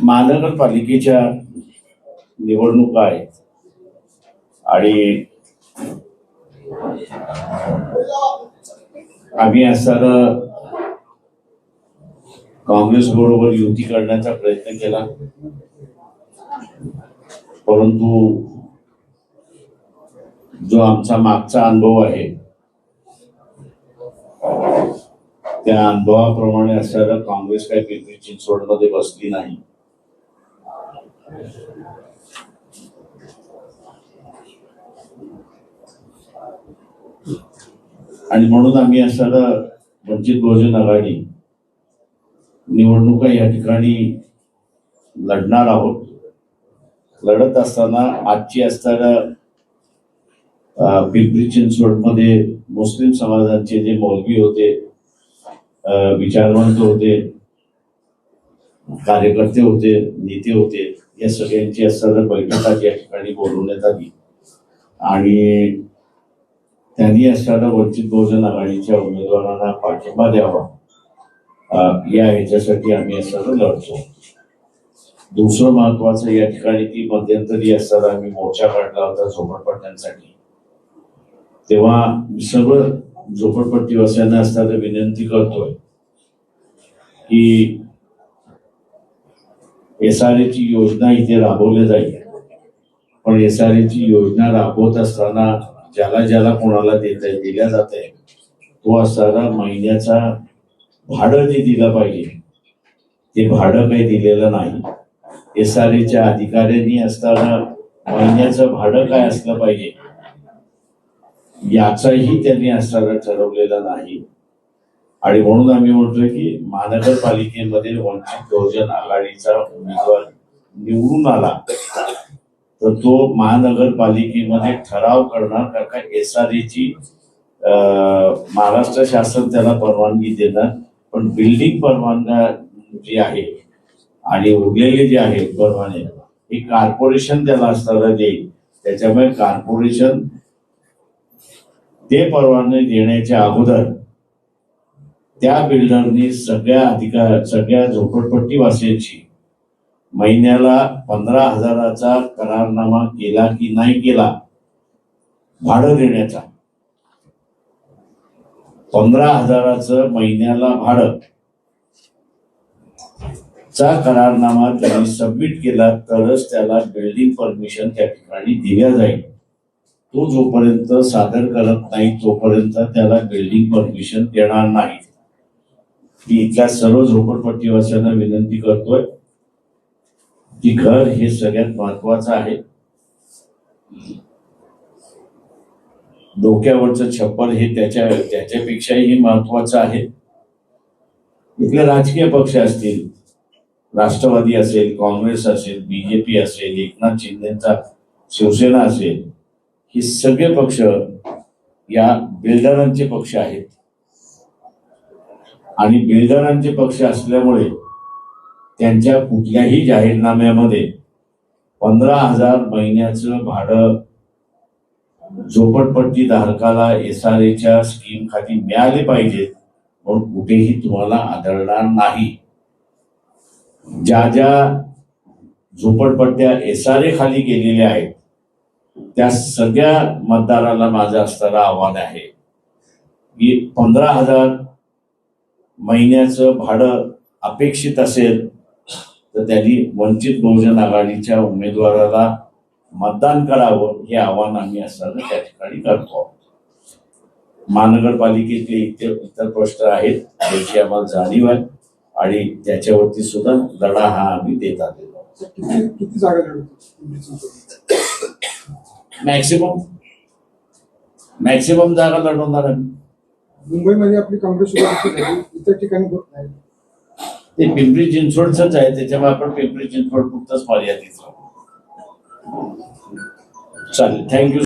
महानगरपालिकेच्या निवडणुका आहेत आणि आम्ही असताना काँग्रेस बरोबर युती करण्याचा प्रयत्न केला, परंतु जो आमचा मागचा अनुभव आहे त्या अनुभवाप्रमाणे असताना काँग्रेस काही पिंपरी चिंचवडमध्ये बसली नाही. आणि म्हणून आम्ही असताना वंचित बहुजन आघाडी निवडणुका या ठिकाणी लढणार आहोत. लढत असताना आजची असताना पिंपरी चिंचवडमध्ये मुस्लिम समाजाचे जे मौलवी होते, विचारवंत होते, कार्यकर्ते होते, नेते होते, या सगळ्यांची असताना बैठका या ठिकाणी बोलवण्यात आली आणि त्यांनी असताना वंचित बहुजन आघाडीच्या उमेदवारांना पाठिंबा द्यावा या ह्याच्यासाठी आम्ही असताना लढतो. दुसरं महत्वाचं या ठिकाणी की मध्यंतरी असताना आम्ही मोर्चा काढला होता झोपडपट्ट्यांसाठी. तेव्हा सर्व झोपडपट्टीवासियांना असताना विनंती करतोय की SRA ची योजना इथे राबवली जाईल, पण SRA ची योजना राबवत असताना ज्याला ज्याला कोणाला दिल्या जाते तो असताना महिन्याचा भाडं जे दिलं पाहिजे ते भाडं काही दिलेलं नाही. SRAच्या अधिकाऱ्यांनी असताना महिन्याचं भाडं काय असलं पाहिजे याचाही त्यांनी असताना ठरवलेला नाही. आणि म्हणून आम्ही म्हणतोय की महानगरपालिकेमध्ये वंचित बहुजन आघाडीचा उमेदवार निवडून आला तर तो महानगरपालिकेमध्ये ठराव करणार, कारण का SRA ची महाराष्ट्र शासन त्याला परवानगी देणार, पण बिल्डिंग परवानगा जी आहे आणि उरलेले जे आहे परवाने हे कॉर्पोरेशन त्याला असताना देईल. त्याच्यामुळे कॉर्पोरेशन ते परवाने देण्याच्या अगोदर त्या बिल्डरनी सगळ्या झोपडपट्टीवासियांची महिन्याला 15,000चा करारनामा केला की नाही केला भाडं देण्याचा, 15,000चं महिन्याला भाडं चा करारनामा त्यांनी सबमिट केला तरच त्याला बिल्डिंग परमिशन त्या ठिकाणी दिल्या जाईल. तो जोपर्यंत सादर करत नाही तोपर्यंत त्याला बिल्डिंग परमिशन देणार नाही. मी इथल्या सर्व झोपडपट्टीवासियांना विनंती करतोय की घर हे सगळ्यात महत्वाचं आहे. डोक्यावरचं छप्पर हे त्याच्यापेक्षाही महत्वाचं आहे. इथले राजकीय पक्ष असतील, राष्ट्रवादी असेल, काँग्रेस असेल, BJP असेल, एकनाथ शिंदेचा शिवसेना असेल, हे सगळे पक्ष या बिल्डरांचे पक्ष आहेत. आणि बिल्डरांचे पक्ष असल्यामुळे त्यांच्या कुठल्याही जाहीरनाम्यामध्ये 15,000 महिन्याचं भाडं झोपडपट्टी धारकाला SRAच्या स्कीम खाली मिळाले पाहिजे म्हणून कुठेही तुम्हाला आढळणार नाही. ज्या ज्या झोपडपट्ट्या SRA खाली गेलेल्या आहेत त्या सगळ्या मतदाराला माझं असणारं आव्हान आहे की 15,000 महिन्याचं भाडं अपेक्षित असेल तर त्यांनी वंचित बहुजन आघाडीच्या उमेदवाराला मतदान करावं हे आव्हान आम्ही असताना त्या ठिकाणी करतो. महानगरपालिकेतले इतर प्रश्न आहेत ज्याची आम्हाला जाणीव आहे आणि त्याच्यावरती सुद्धा लढा हा आम्ही देत आलेलो. किती जागा मॅक्सिमम जागा लढवणार आम्ही. मुंबईमध्ये आपली काँग्रेस इतर ठिकाणी होत नाही. ते पिंपरी चिंचवडच आहे, त्याच्यामुळे आपण पिंपरी चिंचवड पुरतच मर्यादित राहू. चालेल, थँक्यू.